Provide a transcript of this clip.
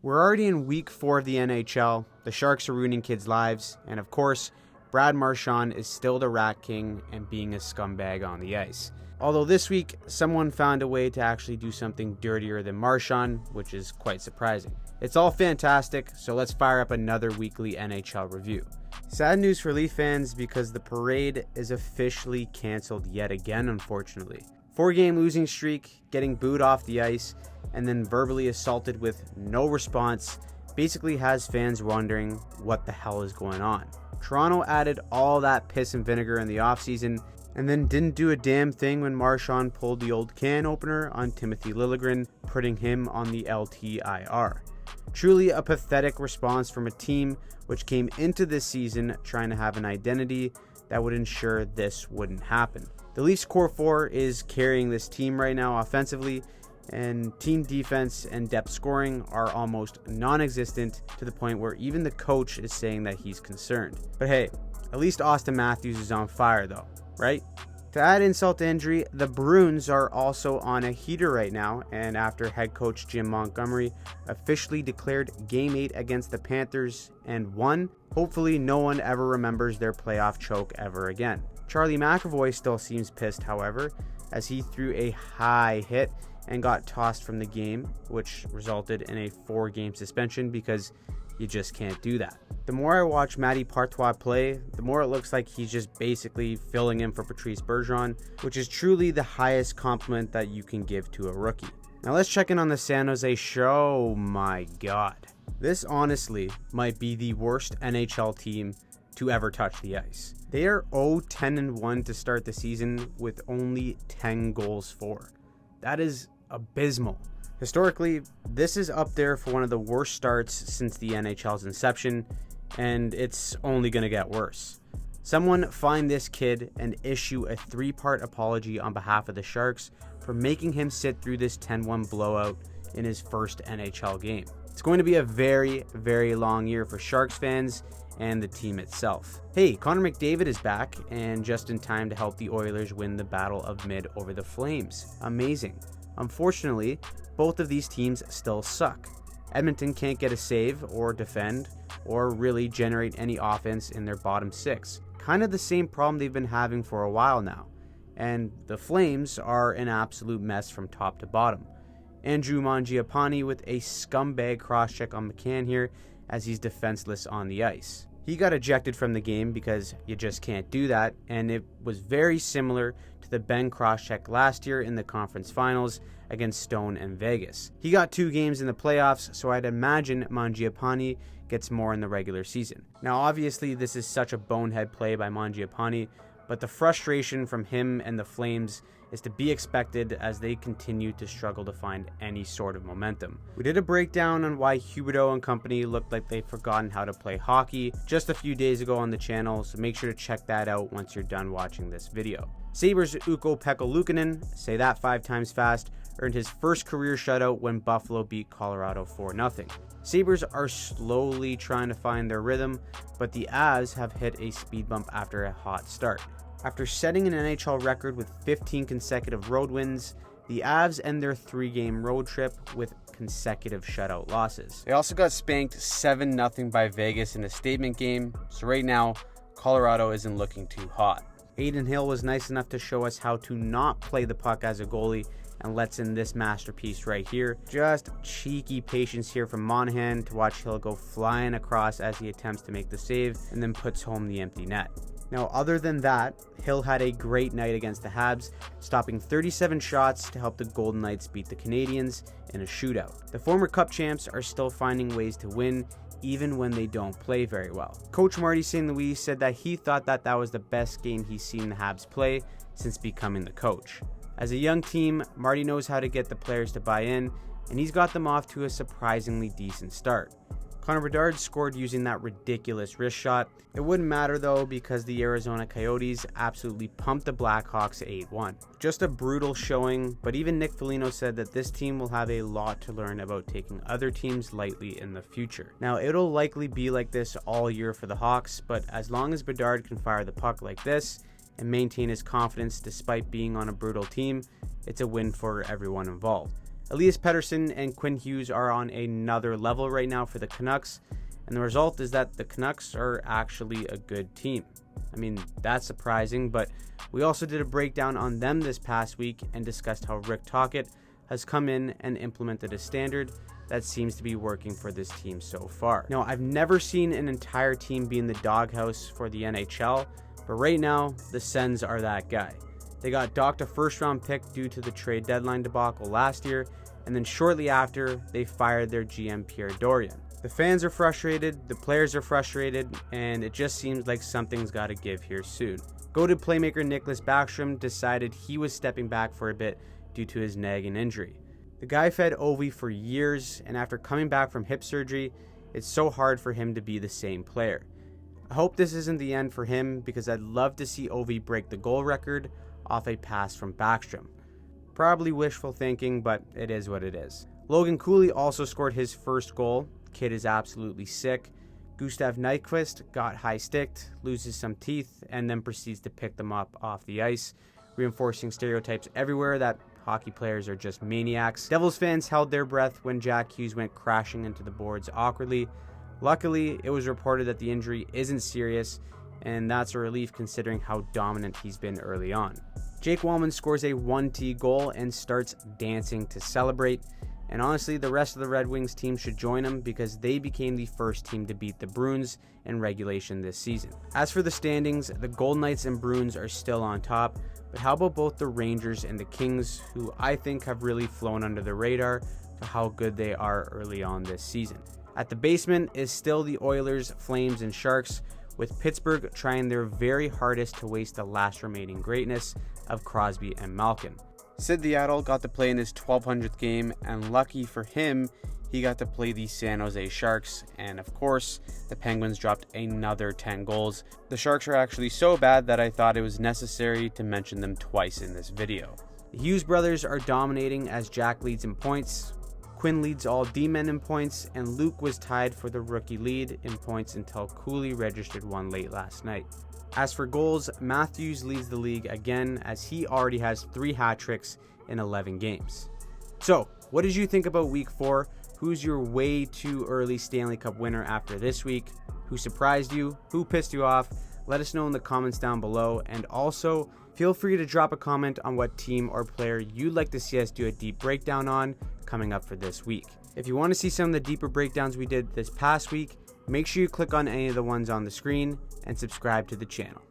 We're already in week 4 of the NHL, the Sharks are ruining kids' lives, and of course, Brad Marchand is still the Rat King and being a scumbag on the ice. Although this week, someone found a way to actually do something dirtier than Marchand, which is quite surprising. It's all fantastic, so let's fire up another weekly NHL review. Sad news for Leaf fans because the parade is officially canceled yet again, unfortunately. 4-game losing streak, getting booed off the ice, and then verbally assaulted with no response basically has fans wondering what the hell is going on. Toronto added all that piss and vinegar in the offseason and then didn't do a damn thing when Marchand pulled the old can opener on Timothy Liljegren, putting him on the LTIR. Truly a pathetic response from a team which came into this season trying to have an identity that would ensure this wouldn't happen. The Leafs core 4 is carrying this team right now offensively, and team defense and depth scoring are almost non-existent to the point where even the coach is saying that he's concerned. But hey, at least Austin Matthews is on fire though, right? To add insult to injury, the Bruins are also on a heater right now, and after head coach Jim Montgomery officially declared Game 8 against the Panthers and won, hopefully no one ever remembers their playoff choke ever again. Charlie McAvoy still seems pissed, however, as he threw a high hit and got tossed from the game, which resulted in a 4-game suspension because you just can't do that. The more I watch Matty Partois play, the more it looks like he's just basically filling in for Patrice Bergeron, which is truly the highest compliment that you can give to a rookie. Now let's check in on the San Jose show. Oh my god. This honestly might be the worst NHL team to ever touch the ice. They are 0-10-1 to start the season with only 10 goals for. That is abysmal. Historically, this is up there for one of the worst starts since the NHL's inception, and it's only going to get worse. Someone find this kid and issue a 3-part apology on behalf of the Sharks for making him sit through this 10-1 blowout in his first NHL game. It's going to be a very, very long year for Sharks fans and the team itself. Hey, Connor McDavid is back and just in time to help the Oilers win the Battle of Mid over the Flames. Amazing. Unfortunately, both of these teams still suck. Edmonton can't get a save or defend or really generate any offense in their bottom 6. Kind of the same problem they've been having for a while now. And the Flames are an absolute mess from top to bottom. Andrew Mangiapane with a scumbag cross-check on McCann here as he's defenseless on the ice. He got ejected from the game because you just can't do that, and it was very similar to the Ben cross-check last year in the conference finals against Stone and Vegas. He got 2 games in the playoffs, so I'd imagine Mangiapane gets more in the regular season. Now obviously this is such a bonehead play by Mangiapane, but the frustration from him and the Flames is to be expected as they continue to struggle to find any sort of momentum. We did a breakdown on why Huberdeau and company looked like they've forgotten how to play hockey just a few days ago on the channel, so make sure to check that out once you're done watching this video. Sabres' Ukko-Pekka Luukkonen, say that 5 times fast, earned his first career shutout when Buffalo beat Colorado 4-0. Sabres are slowly trying to find their rhythm, but the Avs have hit a speed bump after a hot start. After setting an NHL record with 15 consecutive road wins, the Avs end their 3-game road trip with consecutive shutout losses. They also got spanked 7-0 by Vegas in a statement game, so right now, Colorado isn't looking too hot. Adin Hill was nice enough to show us how to not play the puck as a goalie and lets in this masterpiece right here. Just cheeky patience here from Monahan to watch Hill go flying across as he attempts to make the save and then puts home the empty net. Now, other than that, Hill had a great night against the Habs, stopping 37 shots to help the Golden Knights beat the Canadiens in a shootout. The former Cup champs are still finding ways to win, even when they don't play very well. Coach Marty St. Louis said that he thought that was the best game he's seen the Habs play since becoming the coach. As a young team, Marty knows how to get the players to buy in, and he's got them off to a surprisingly decent start. Connor Bedard scored using that ridiculous wrist shot. It wouldn't matter though because the Arizona Coyotes absolutely pumped the Blackhawks 8-1. Just a brutal showing, but even Nick Foligno said that this team will have a lot to learn about taking other teams lightly in the future. Now it'll likely be like this all year for the Hawks, but as long as Bedard can fire the puck like this and maintain his confidence despite being on a brutal team, it's a win for everyone involved. Elias Pettersson and Quinn Hughes are on another level right now for the Canucks, and the result is that the Canucks are actually a good team. I mean, that's surprising, but we also did a breakdown on them this past week and discussed how Rick Tocchet has come in and implemented a standard that seems to be working for this team so far. Now, I've never seen an entire team be in the doghouse for the NHL, but right now, the Sens are that guy. They got docked a first-round pick due to the trade deadline debacle last year, and then shortly after, they fired their GM Pierre Dorion. The fans are frustrated, the players are frustrated, and it just seems like something's got to give here soon. Goated playmaker Nicklas Backstrom decided he was stepping back for a bit due to his nagging injury. The guy fed Ovi for years, and after coming back from hip surgery, it's so hard for him to be the same player. I hope this isn't the end for him because I'd love to see Ovi break the goal record off a pass from Backstrom. Probably wishful thinking, but it is what it is. Logan Cooley also scored his first goal. Kid is absolutely sick. Gustav Nyquist got high-sticked, loses some teeth, and then proceeds to pick them up off the ice, reinforcing stereotypes everywhere that hockey players are just maniacs. Devils fans held their breath when Jack Hughes went crashing into the boards awkwardly. Luckily, it was reported that the injury isn't serious, and that's a relief considering how dominant he's been early on. Jake Wallman scores a 1T goal and starts dancing to celebrate. And honestly, the rest of the Red Wings team should join him because they became the first team to beat the Bruins in regulation this season. As for the standings, the Golden Knights and Bruins are still on top, but how about both the Rangers and the Kings, who I think have really flown under the radar for how good they are early on this season. At the basement is still the Oilers, Flames, and Sharks, with Pittsburgh trying their very hardest to waste the last remaining greatness of Crosby and Malkin. Sid the Adult got to play in his 1200th game, and lucky for him, he got to play the San Jose Sharks, and of course, the Penguins dropped another 10 goals. The Sharks are actually so bad that I thought it was necessary to mention them twice in this video. The Hughes brothers are dominating as Jack leads in points, Quinn leads all D-men in points, and Luke was tied for the rookie lead in points until Cooley registered one late last night. As for goals, Matthews leads the league again as he already has 3 hat tricks in 11 games. So, what did you think about week 4? Who's your way too early Stanley Cup winner after this week? Who surprised you? Who pissed you off? Let us know in the comments down below, and also feel free to drop a comment on what team or player you'd like to see us do a deep breakdown on coming up for this week. If you want to see some of the deeper breakdowns we did this past week, make sure you click on any of the ones on the screen and subscribe to the channel.